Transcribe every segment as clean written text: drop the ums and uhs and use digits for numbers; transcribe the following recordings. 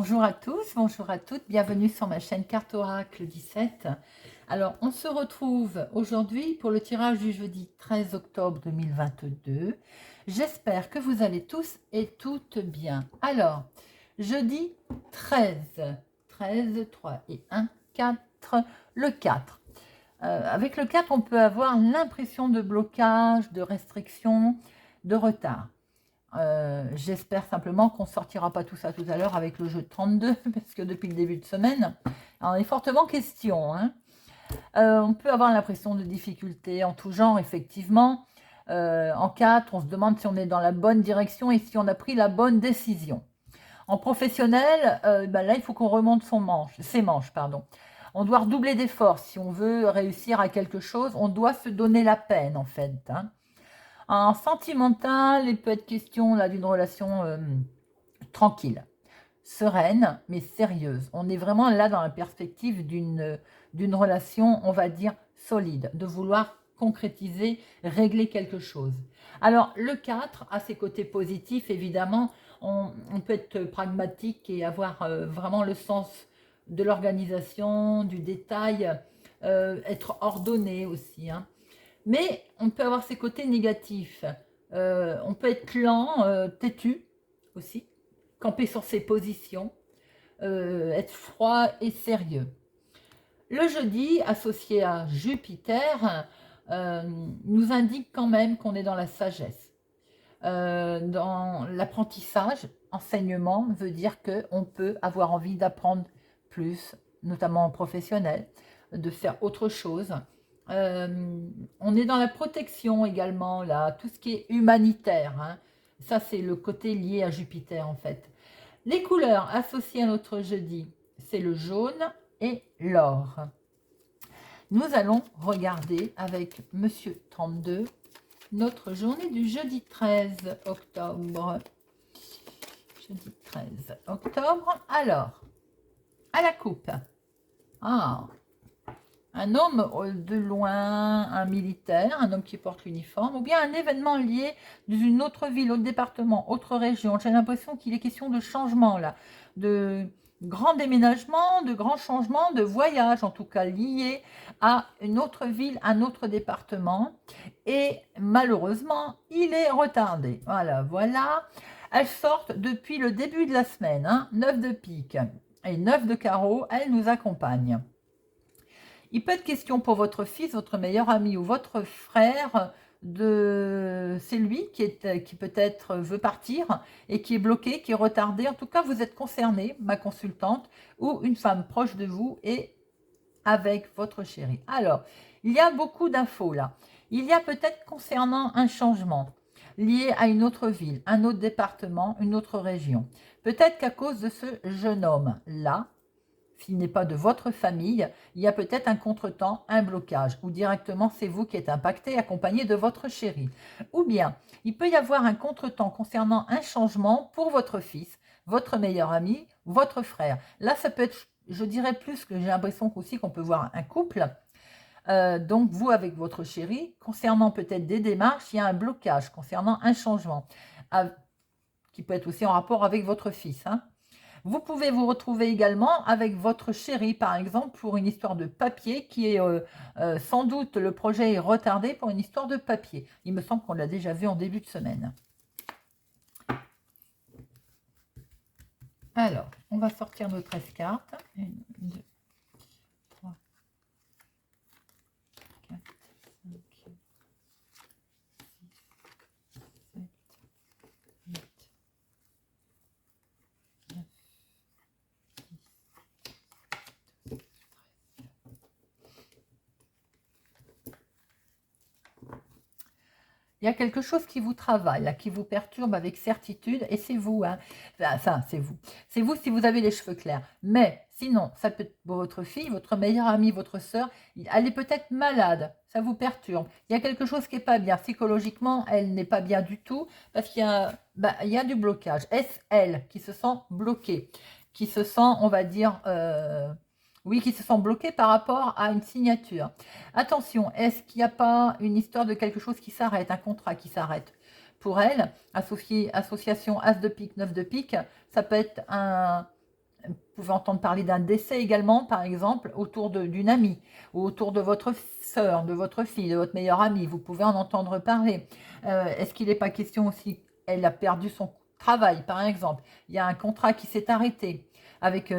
Bonjour à tous, bonjour à toutes, bienvenue sur ma chaîne Carte Oracle 17. Alors, on se retrouve aujourd'hui pour le tirage du jeudi 13 octobre 2022. J'espère que vous allez tous et toutes bien. Alors, jeudi 13, 3 et 1, 4, le 4. Avec le 4, on peut avoir l'impression de blocage, de restriction, de retard. J'espère simplement qu'on ne sortira pas tout ça tout à l'heure avec le jeu de 32, parce que depuis le début de semaine, on est fortement question. On peut avoir l'impression de difficultés en tout genre, effectivement. En 4, on se demande si on est dans la bonne direction et si on a pris la bonne décision. En professionnel, là, il faut qu'on remonte ses manches. On doit redoubler d'efforts. Si on veut réussir à quelque chose, on doit se donner la peine, en fait. En sentimental, il peut être question là d'une relation tranquille, sereine, mais sérieuse. On est vraiment là dans la perspective d'une relation, on va dire, solide, de vouloir concrétiser, régler quelque chose. Alors, le 4 a ses côtés positifs, évidemment. On peut être pragmatique et avoir vraiment le sens de l'organisation, du détail, être ordonné aussi. Mais on peut avoir ses côtés négatifs. On peut être lent, têtu aussi, camper sur ses positions, être froid et sérieux. Le jeudi, associé à Jupiter, nous indique quand même qu'on est dans la sagesse. Dans l'apprentissage, enseignement veut dire qu'on peut avoir envie d'apprendre plus, notamment en professionnel, de faire autre chose. On est dans la protection également, là, tout ce qui est humanitaire. Ça, c'est le côté lié à Jupiter, en fait. Les couleurs associées à notre jeudi, c'est le jaune et l'or. Nous allons regarder avec Monsieur 32 notre journée du jeudi 13 octobre. Jeudi 13 octobre. Alors, à la coupe. Un homme de loin, un militaire, un homme qui porte l'uniforme, ou bien un événement lié d'une autre ville, autre département, autre région. J'ai l'impression qu'il est question de changement là, de grands déménagements, de grands changements, de voyages en tout cas liés à une autre ville, un autre département. Et malheureusement, il est retardé. Voilà. Elles sortent depuis le début de la semaine. 9 de pique et 9 de carreau, elles nous accompagnent. Il peut être question pour votre fils, votre meilleur ami ou votre frère c'est lui qui peut-être veut partir et qui est bloqué, qui est retardé. En tout cas, vous êtes concerné, ma consultante, ou une femme proche de vous et avec votre chéri. Alors, il y a beaucoup d'infos là. Il y a peut-être concernant un changement lié à une autre ville, un autre département, une autre région. Peut-être qu'à cause de ce jeune homme-là, s'il n'est pas de votre famille, il y a peut-être un contretemps, un blocage, ou directement c'est vous qui êtes impacté, accompagné de votre chéri. Ou bien, il peut y avoir un contretemps concernant un changement pour votre fils, votre meilleur ami, votre frère. Là, ça peut être, je dirais plus que j'ai l'impression aussi qu'on peut voir un couple. Donc, vous avec votre chéri, concernant peut-être des démarches, il y a un blocage concernant un changement, qui peut être aussi en rapport avec votre fils. Vous pouvez vous retrouver également avec votre chéri, par exemple, pour une histoire de papier qui est sans doute, le projet est retardé pour une histoire de papier. Il me semble qu'on l'a déjà vu en début de semaine. Alors, on va sortir nos 13 cartes. 1, 2, 3, 4, 5, 6, 7, 8, 9, il y a quelque chose qui vous travaille, là, qui vous perturbe avec certitude, et c'est vous. Enfin, c'est vous. C'est vous si vous avez les cheveux clairs. Mais sinon, ça peut être votre fille, votre meilleure amie, votre sœur. Elle est peut-être malade. Ça vous perturbe. Il y a quelque chose qui n'est pas bien. Psychologiquement, elle n'est pas bien du tout parce il y a du blocage. Est-ce elle qui se sent bloquée, qui se sent, on va dire, oui, qui se sent bloqués par rapport à une signature. Attention, est-ce qu'il n'y a pas une histoire de quelque chose qui s'arrête, un contrat qui s'arrête? Pour elle, association As de pique, 9 de pique, ça peut être Vous pouvez entendre parler d'un décès également, par exemple, autour d'une amie, ou autour de votre sœur, de votre fille, de votre meilleure amie. Vous pouvez en entendre parler. Est-ce qu'il n'est pas question aussi, elle a perdu son travail, par exemple. Il y a un contrat qui s'est arrêté. Avec,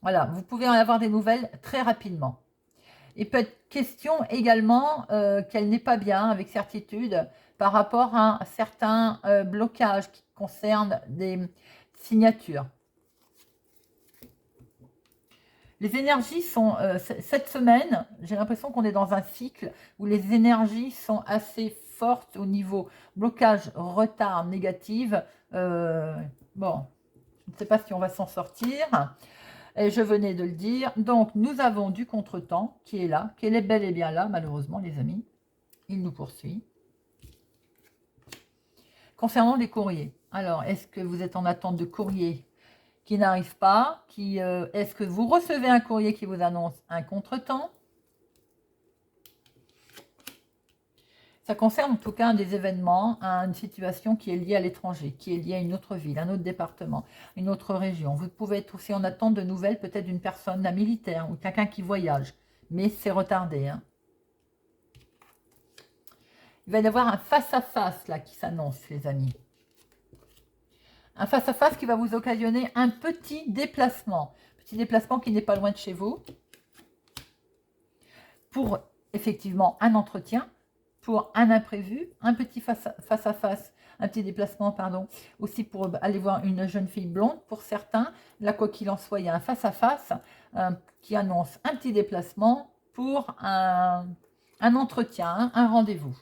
voilà, vous pouvez en avoir des nouvelles très rapidement. Il peut être question également qu'elle n'est pas bien, avec certitude, par rapport à un certain blocage qui concerne des signatures. Les énergies sont, cette semaine, j'ai l'impression qu'on est dans un cycle où les énergies sont assez fortes au niveau blocage, retard, négative. Bon, je ne sais pas si on va s'en sortir. Et je venais de le dire. Donc, nous avons du contretemps qui est là, qui est bel et bien là, malheureusement, les amis. Il nous poursuit. Concernant les courriers, alors, est-ce que vous êtes en attente de courrier qui n'arrive pas, est-ce que vous recevez un courrier qui vous annonce un contretemps? Ça concerne en tout cas des événements, une situation qui est liée à l'étranger, qui est liée à une autre ville, un autre département, une autre région. Vous pouvez être aussi en attente de nouvelles, peut-être d'une personne, d'un militaire ou quelqu'un qui voyage, mais c'est retardé. Hein. Il va y avoir un face-à-face là qui s'annonce, les amis. Un face-à-face qui va vous occasionner un petit déplacement. Petit déplacement qui n'est pas loin de chez vous. Pour effectivement un entretien, pour un imprévu, un petit face-à-face, un petit déplacement, pardon. Aussi pour aller voir une jeune fille blonde. Pour certains, là quoi qu'il en soit, il y a un face-à-face qui annonce un petit déplacement pour un entretien, un rendez-vous.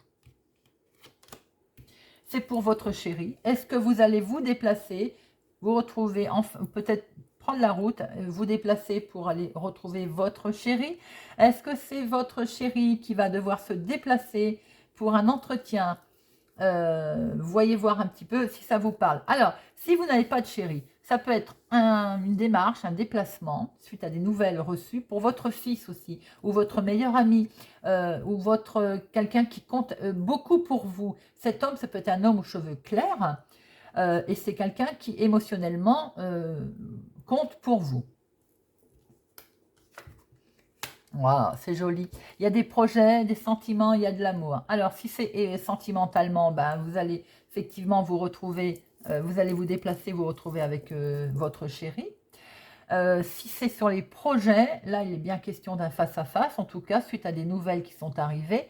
C'est pour votre chéri. Est-ce que vous allez vous déplacer, vous retrouver, peut-être prendre la route, vous déplacer pour aller retrouver votre chéri? Est-ce que c'est votre chéri qui va devoir se déplacer pour un entretien? Voyez voir un petit peu si ça vous parle. Alors, si vous n'avez pas de chéri, ça peut être une démarche, un déplacement, suite à des nouvelles reçues, pour votre fils aussi, ou votre meilleur ami, ou quelqu'un qui compte beaucoup pour vous. Cet homme, ça peut être un homme aux cheveux clairs, et c'est quelqu'un qui émotionnellement compte pour vous. Wow, c'est joli. Il y a des projets, des sentiments, il y a de l'amour. Alors, si c'est sentimentalement, ben, vous allez effectivement vous retrouver, vous allez vous déplacer, vous retrouver avec votre chéri. Si c'est sur les projets, là, il est bien question d'un face-à-face, en tout cas, suite à des nouvelles qui sont arrivées,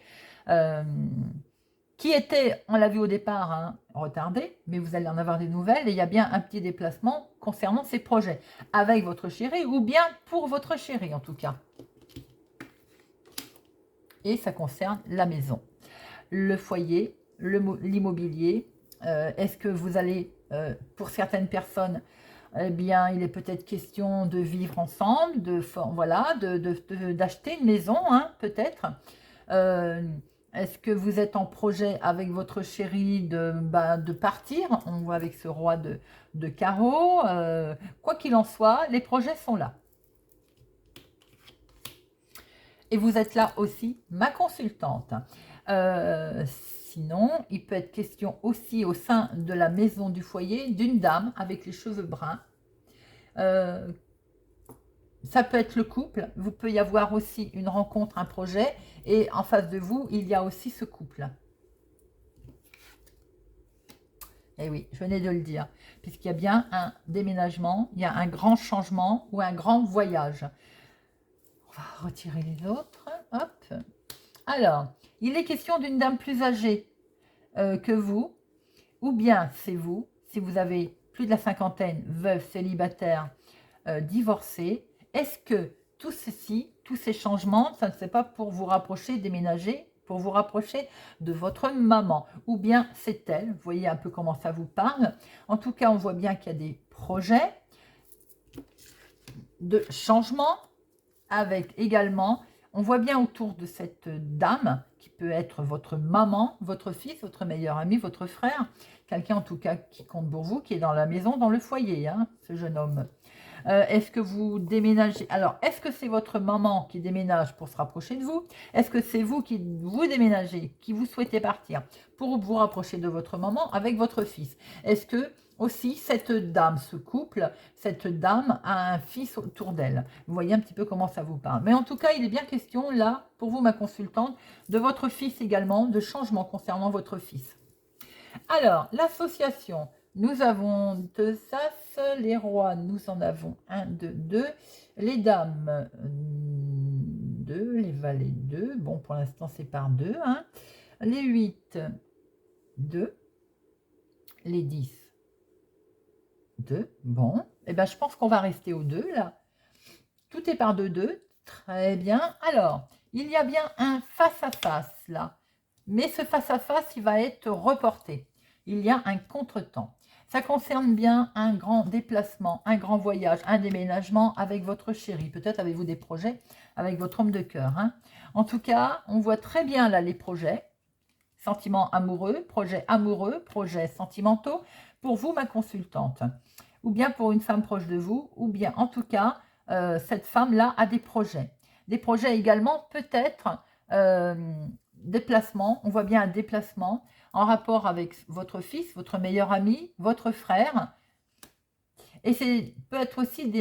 qui étaient, on l'a vu au départ, hein, retardées, mais vous allez en avoir des nouvelles, et il y a bien un petit déplacement concernant ces projets, avec votre chéri, ou bien pour votre chéri, en tout cas. Et ça concerne la maison, le foyer, l'immobilier. Est-ce que vous allez, pour certaines personnes, eh bien, il est peut-être question de vivre ensemble, d'acheter une maison, hein, peut-être. Est-ce que vous êtes en projet avec votre chéri de partir? On voit avec ce roi de carreau. Quoi qu'il en soit, les projets sont là. Et vous êtes là aussi, ma consultante. Sinon, il peut être question aussi au sein de la maison du foyer d'une dame avec les cheveux bruns. Ça peut être le couple. Vous peut y avoir aussi une rencontre, un projet. Et en face de vous, il y a aussi ce couple. Eh oui, je venais de le dire. Puisqu'il y a bien un déménagement, il y a un grand changement ou un grand voyage. On va retirer les autres. Hop. Alors, il est question d'une dame plus âgée que vous, ou bien c'est vous, si vous avez plus de la cinquantaine, veuve, célibataire, divorcé. Est-ce que tout ceci, tous ces changements, ça ne c'est pas pour vous rapprocher, déménager, pour vous rapprocher de votre maman, ou bien c'est elle, vous voyez un peu comment ça vous parle. En tout cas, on voit bien qu'il y a des projets de changement, avec également, on voit bien autour de cette dame, qui peut être votre maman, votre fils, votre meilleur ami, votre frère, quelqu'un en tout cas qui compte pour vous, qui est dans la maison, dans le foyer, hein, ce jeune homme. Est-ce que vous déménagez? Alors, est-ce que c'est votre maman qui déménage pour se rapprocher de vous? Est-ce que c'est vous qui vous déménagez, qui vous souhaitez partir pour vous rapprocher de votre maman avec votre fils? Est-ce que aussi, cette dame, ce couple, cette dame a un fils autour d'elle. Vous voyez un petit peu comment ça vous parle. Mais en tout cas, il est bien question, là, pour vous, ma consultante, de votre fils également, de changements concernant votre fils. Alors, l'association, nous avons deux as, les rois, nous en avons un, deux, deux, les dames, deux, les valets, deux, bon, pour l'instant, c'est par deux, hein. Les 8, 2, les 10, 2, bon, et ben je pense qu'on va rester aux 2, là. Tout est par 2, 2, très bien. Alors, il y a bien un face-à-face, là. Mais ce face-à-face, il va être reporté. Il y a un contretemps. Ça concerne bien un grand déplacement, un grand voyage, un déménagement avec votre chéri. Peut-être avez-vous des projets avec votre homme de cœur, hein. En tout cas, on voit très bien là les projets. Sentiments amoureux, projets sentimentaux, pour vous, ma consultante. Ou bien pour une femme proche de vous, ou bien en tout cas, cette femme-là a des projets. Des projets également, peut-être, déplacement, on voit bien un déplacement en rapport avec votre fils, votre meilleur ami, votre frère. Et c'est peut être aussi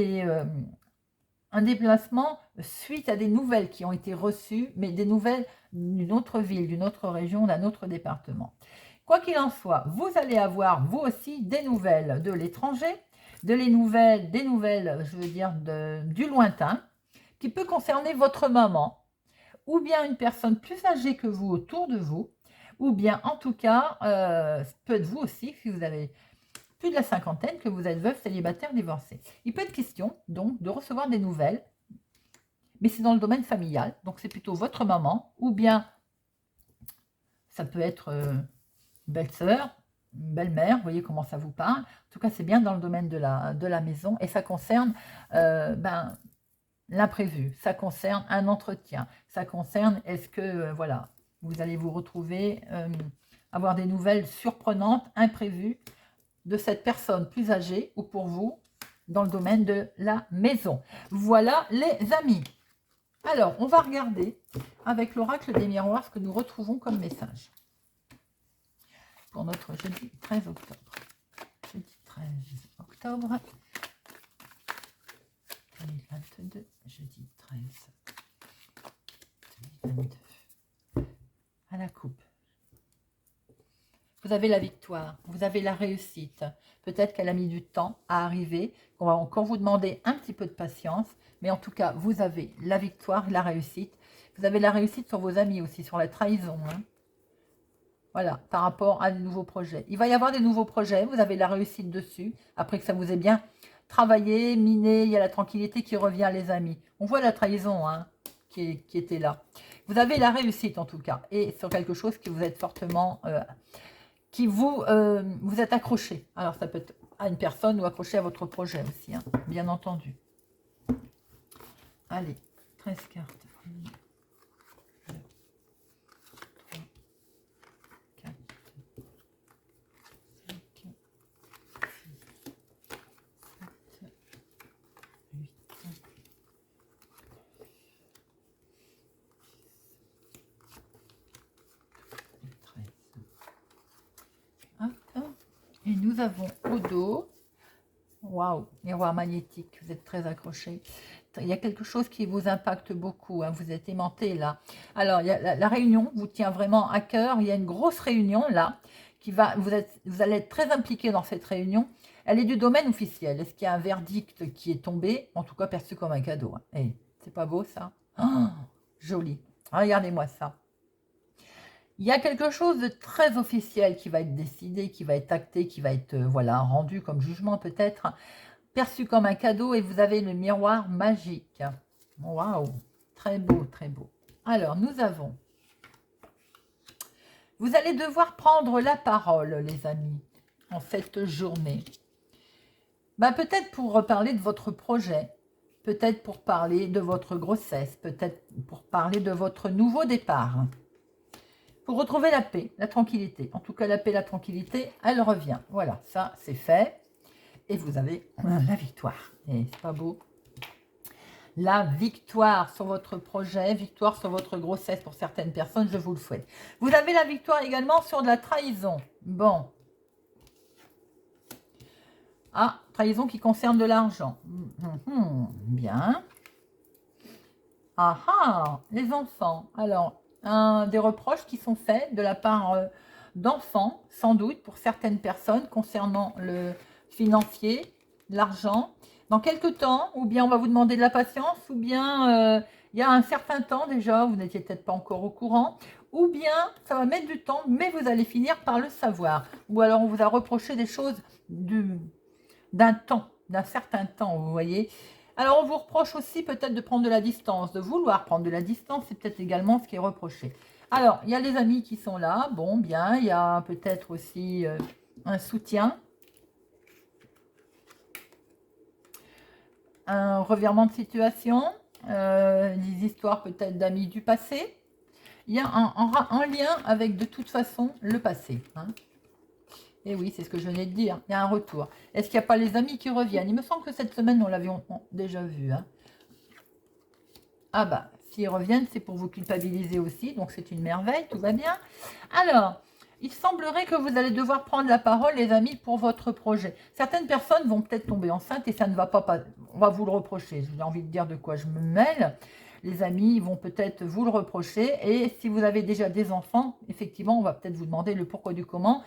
un déplacement suite à des nouvelles qui ont été reçues, mais des nouvelles d'une autre ville, d'une autre région, d'un autre département. Quoi qu'il en soit, vous allez avoir, vous aussi, des nouvelles de l'étranger, des nouvelles, je veux dire, du lointain, qui peut concerner votre maman, ou bien une personne plus âgée que vous autour de vous, ou bien, en tout cas, peut être vous aussi, si vous avez plus de la cinquantaine, que vous êtes veuve, célibataire, divorcé. Il peut être question, donc, de recevoir des nouvelles, mais c'est dans le domaine familial, donc c'est plutôt votre maman, ou bien, ça peut être belle-sœur, belle-mère, vous voyez comment ça vous parle. En tout cas, c'est bien dans le domaine de la maison, et ça concerne l'imprévu, ça concerne un entretien, ça concerne, est-ce que, voilà, vous allez vous retrouver, avoir des nouvelles surprenantes, imprévues, de cette personne plus âgée ou pour vous dans le domaine de la maison. Voilà les amis. Alors, on va regarder avec l'oracle des miroirs ce que nous retrouvons comme message pour notre jeudi 13 octobre. Jeudi 13 octobre 2022, jeudi 13 2022. À la coupe. Vous avez la victoire, vous avez la réussite. Peut-être qu'elle a mis du temps à arriver, qu'on va encore vous demander un petit peu de patience, mais en tout cas, vous avez la victoire, la réussite. Vous avez la réussite sur vos amis aussi, sur la trahison, hein. Voilà, par rapport à de nouveaux projets. Il va y avoir des nouveaux projets, vous avez la réussite dessus, après que ça vous ait bien travaillé, miné, il y a la tranquillité qui revient, les amis. On voit la trahison, hein, qui était là. Vous avez la réussite en tout cas, et sur quelque chose qui vous êtes fortement... qui vous êtes accroché. Alors, ça peut être à une personne ou accroché à votre projet aussi, hein, bien entendu. Allez, 13 cartes. 1, 2, 3, 4, 5, 6, 7, 8, 13. Et nous avons au dos, waouh, miroir magnétique, vous êtes très accroché. Il y a quelque chose qui vous impacte beaucoup, hein, vous êtes aimanté là. Alors, il y a la réunion vous tient vraiment à cœur. Il y a une grosse réunion là, vous allez être très impliqué dans cette réunion. Elle est du domaine officiel. Est-ce qu'il y a un verdict qui est tombé, en tout cas perçu comme un cadeau, hein. Et c'est pas beau ça? Oh, joli. Regardez-moi ça. Il y a quelque chose de très officiel qui va être décidé, qui va être acté, qui va être voilà, rendu comme jugement peut-être, perçu comme un cadeau, et vous avez le miroir magique. Waouh, très beau, très beau. Alors, nous avons... Vous allez devoir prendre la parole, les amis, en cette journée. Ben, peut-être pour parler de votre projet, peut-être pour parler de votre grossesse, peut-être pour parler de votre nouveau départ. Pour retrouver la paix, la tranquillité. En tout cas, la paix, la tranquillité, elle revient. Voilà, ça, c'est fait. Et vous avez la victoire. Et c'est pas beau? La victoire sur votre projet, victoire sur votre grossesse pour certaines personnes, je vous le souhaite. Vous avez la victoire également sur de la trahison. Bon. Ah, trahison qui concerne de l'argent. Bien. Ah ah, les enfants. Alors, des reproches qui sont faits de la part d'enfants, sans doute, pour certaines personnes concernant le financier, l'argent. Dans quelques temps, ou bien on va vous demander de la patience, ou bien il y a un certain temps déjà, vous n'étiez peut-être pas encore au courant, ou bien ça va mettre du temps, mais vous allez finir par le savoir. Ou alors on vous a reproché des choses d'un temps, d'un certain temps, vous voyez. Alors, on vous reproche aussi peut-être de prendre de la distance, de vouloir prendre de la distance, c'est peut-être également ce qui est reproché. Alors, il y a les amis qui sont là, bon, bien, il y a peut-être aussi un soutien, un revirement de situation, des histoires peut-être d'amis du passé. Il y a un lien avec de toute façon le passé, hein. Et oui, c'est ce que je venais de dire. Il y a un retour. Est-ce qu'il n'y a pas les amis qui reviennent? Il me semble que cette semaine, nous l'avions déjà vu, hein. Ah bah, s'ils reviennent, c'est pour vous culpabiliser aussi. Donc, c'est une merveille, tout va bien. Alors, il semblerait que vous allez devoir prendre la parole, les amis, pour votre projet. Certaines personnes vont peut-être tomber enceintes et ça ne va pas... On va vous le reprocher. J'ai envie de dire de quoi je me mêle. Les amis vont peut-être vous le reprocher. Et si vous avez déjà des enfants, effectivement, on va peut-être vous demander le pourquoi du comment.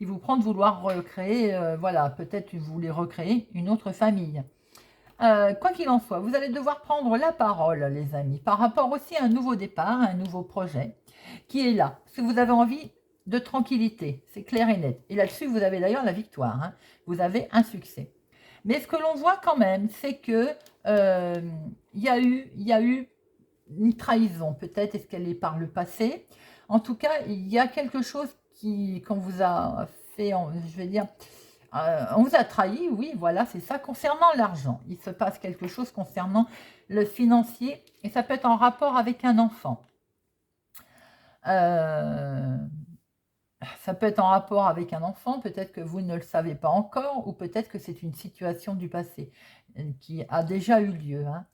Ils vous prennent de vouloir recréer, voilà, peut-être vous voulez recréer une autre famille. Quoi qu'il en soit, vous allez devoir prendre la parole, les amis, par rapport aussi à un nouveau départ, un nouveau projet qui est là. Si vous avez envie de tranquillité, c'est clair et net. Et là-dessus, vous avez d'ailleurs la victoire, hein. Vous avez un succès. Mais ce que l'on voit quand même, c'est que il y a eu une trahison. Peut-être est-ce qu'elle est par le passé. En tout cas, il y a quelque chose qu'on vous a fait, je vais dire, on vous a trahi, oui, voilà, c'est ça. Concernant l'argent, il se passe quelque chose concernant le financier et ça peut être en rapport avec un enfant. Ça peut être en rapport avec un enfant, peut-être que vous ne le savez pas encore ou peut-être que c'est une situation du passé qui a déjà eu lieu, hein.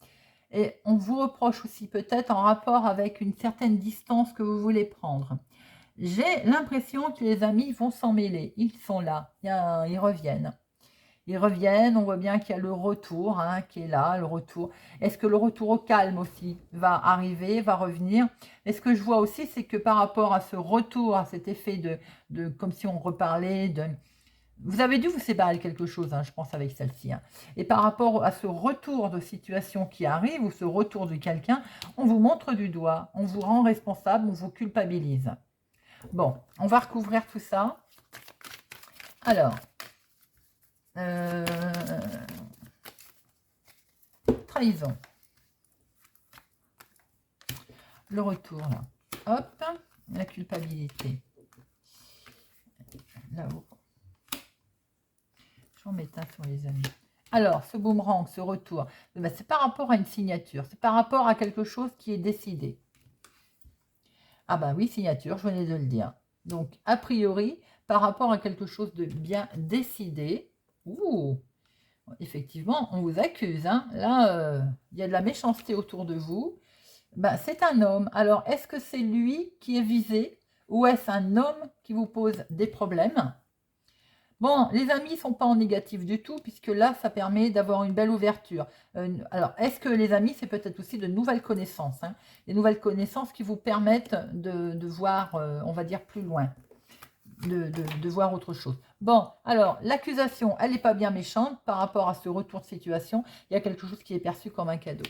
Et on vous reproche aussi peut-être en rapport avec une certaine distance que vous voulez prendre. J'ai l'impression que les amis vont s'en mêler. Ils sont là, ils reviennent. Ils reviennent, on voit bien qu'il y a le retour, hein, qui est là, le retour. Est-ce que le retour au calme aussi va arriver, va revenir? Et ce que je vois aussi, c'est que par rapport à ce retour, à cet effet comme si on reparlait de... Vous avez dû vous séparer de quelque chose, hein, je pense, avec celle-ci, hein. Et par rapport à ce retour de situation qui arrive, ou ce retour de quelqu'un, on vous montre du doigt, on vous rend responsable, on vous culpabilise. Bon, on va recouvrir tout ça. Alors, trahison. Le retour, là. Hop, la culpabilité. Là-haut. Je vais en mettre un sur les amis. Alors, ce boomerang, ce retour, c'est par rapport à une signature. C'est par rapport à quelque chose qui est décidé. Ah ben oui, signature, je venais de le dire. Donc, a priori, par rapport à quelque chose de bien décidé. Ouh, effectivement, on vous accuse, hein. Là, il y a de la méchanceté autour de vous. Ben, c'est un homme. Alors, est-ce que c'est lui qui est visé ou est-ce un homme qui vous pose des problèmes? Bon, les amis ne sont pas en négatif du tout, puisque là, ça permet d'avoir une belle ouverture. Alors, est-ce que les amis, c'est peut-être aussi de nouvelles connaissances, hein, des nouvelles connaissances qui vous permettent de voir, on va dire, plus loin, de voir autre chose. Bon, alors, l'accusation, elle n'est pas bien méchante par rapport à ce retour de situation. Il y a quelque chose qui est perçu comme un cadeau.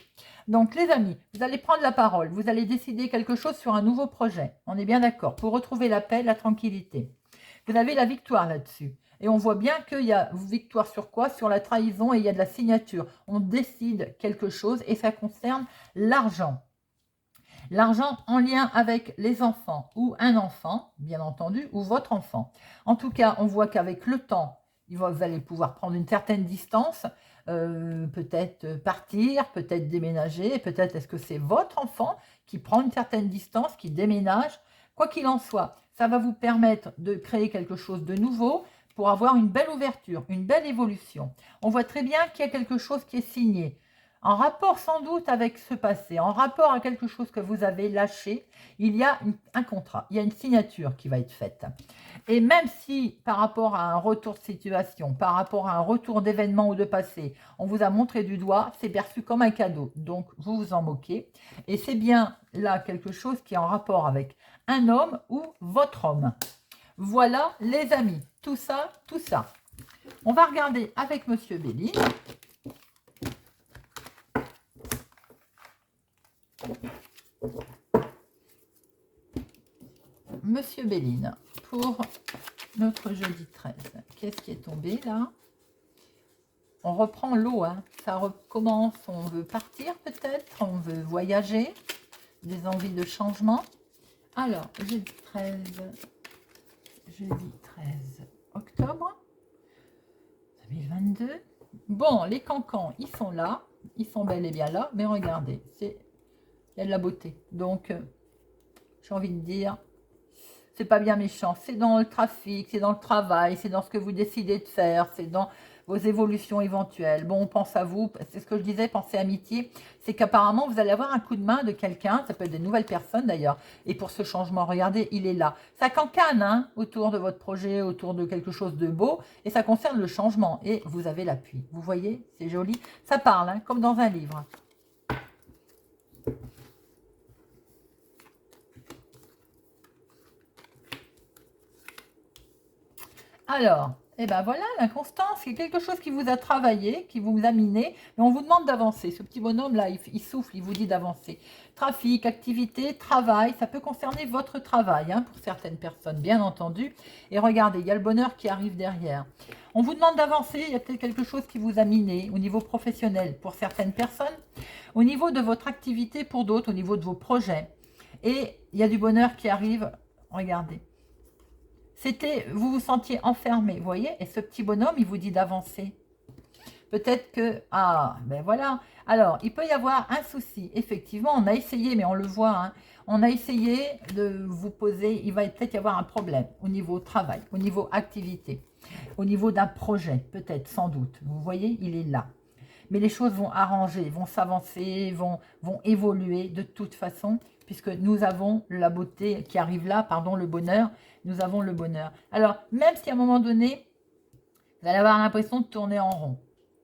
Donc, les amis, vous allez prendre la parole. Vous allez décider quelque chose sur un nouveau projet. On est bien d'accord, pour retrouver la paix, la tranquillité. Vous avez la victoire là-dessus. Et on voit bien qu'il y a victoire sur quoi? Sur la trahison et il y a de la signature. On décide quelque chose et ça concerne l'argent. L'argent en lien avec les enfants ou un enfant, bien entendu, ou votre enfant. En tout cas, on voit qu'avec le temps, vous allez pouvoir prendre une certaine distance, peut-être partir, peut-être déménager, peut-être est-ce que c'est votre enfant qui prend une certaine distance, qui déménage. Quoi qu'il en soit, ça va vous permettre de créer quelque chose de nouveau, pour avoir une belle ouverture, une belle évolution. On voit très bien qu'il y a quelque chose qui est signé. en rapport sans doute avec ce passé, en rapport à quelque chose que vous avez lâché, il y a un contrat, il y a une signature qui va être faite. Et même si par rapport à un retour de situation, par rapport à un retour d'événement ou de passé, on vous a montré du doigt, c'est perçu comme un cadeau. Donc vous vous en moquez. Et c'est bien là quelque chose qui est en rapport avec un homme ou votre homme. Voilà les amis, tout ça, tout ça. On va regarder avec Monsieur Béline. Monsieur Béline, pour notre jeudi 13. Qu'est-ce qui est tombé là? On reprend l'eau, hein. Ça recommence, on veut partir peut-être, on veut voyager, des envies de changement. Alors, jeudi 13 octobre 2022. Bon, les cancans, ils sont là, ils sont bel et bien là, mais regardez, il y a de la beauté. Donc, j'ai envie de dire, c'est pas bien méchant, c'est dans le trafic, c'est dans le travail, c'est dans ce que vous décidez de faire, c'est dans vos évolutions éventuelles. Bon, on pense à vous, c'est ce que je disais, pensez amitié, c'est qu'apparemment vous allez avoir un coup de main de quelqu'un, ça peut être des nouvelles personnes d'ailleurs, et pour ce changement, regardez, il est là. Ça cancane hein, autour de votre projet, autour de quelque chose de beau, et ça concerne le changement, et vous avez l'appui. Vous voyez, c'est joli, ça parle, hein, comme dans un livre. Alors, et ben voilà, l'inconstance, c'est quelque chose qui vous a travaillé, qui vous a miné, et on vous demande d'avancer. Ce petit bonhomme-là, il souffle, il vous dit d'avancer. Trafic, activité, travail, ça peut concerner votre travail, hein, pour certaines personnes, bien entendu. Et regardez, il y a le bonheur qui arrive derrière. On vous demande d'avancer, il y a peut-être quelque chose qui vous a miné au niveau professionnel pour certaines personnes, au niveau de votre activité pour d'autres, au niveau de vos projets. Et il y a du bonheur qui arrive, regardez. C'était, vous vous sentiez enfermé, vous voyez, et ce petit bonhomme, il vous dit d'avancer. Peut-être que, ah, ben voilà. Alors, il peut y avoir un souci. Effectivement, on a essayé, mais on le voit, hein, on a essayé de vous poser, il va peut-être y avoir un problème au niveau travail, au niveau activité, au niveau d'un projet, peut-être, sans doute. Vous voyez, il est là. Mais les choses vont arranger, vont s'avancer, vont évoluer de toute façon, puisque nous avons la beauté qui arrive là, pardon, le bonheur, nous avons le bonheur. Alors, même si à un moment donné, vous allez avoir l'impression de tourner en rond,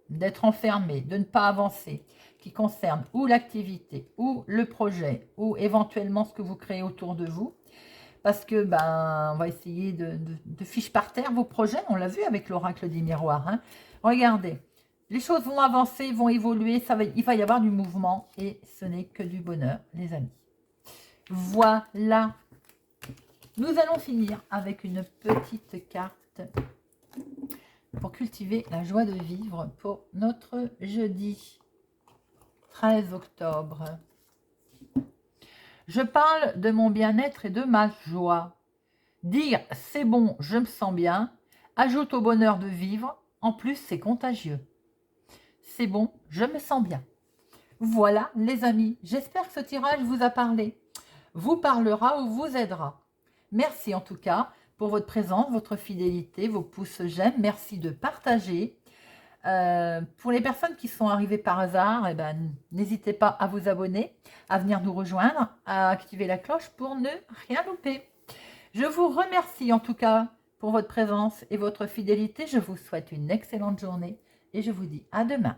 d'être enfermé, de ne pas avancer, qui concerne ou l'activité, ou le projet, ou éventuellement ce que vous créez autour de vous, parce que, ben, on va essayer de fiche par terre vos projets, on l'a vu avec l'oracle des miroirs, hein. Regardez. Les choses vont avancer, vont évoluer, il va y avoir du mouvement et ce n'est que du bonheur, les amis. Voilà. Nous allons finir avec une petite carte pour cultiver la joie de vivre pour notre jeudi 13 octobre. Je parle de mon bien-être et de ma joie. Dire « c'est bon, je me sens bien » ajoute au bonheur de vivre. En plus, c'est contagieux. C'est bon, je me sens bien. Voilà, les amis, j'espère que ce tirage vous a parlé, vous parlera ou vous aidera. Merci en tout cas pour votre présence, votre fidélité, vos pouces j'aime. Merci de partager. Pour les personnes qui sont arrivées par hasard, eh ben, n'hésitez pas à vous abonner, à venir nous rejoindre, à activer la cloche pour ne rien louper. Je vous remercie en tout cas pour votre présence et votre fidélité. Je vous souhaite une excellente journée et je vous dis à demain.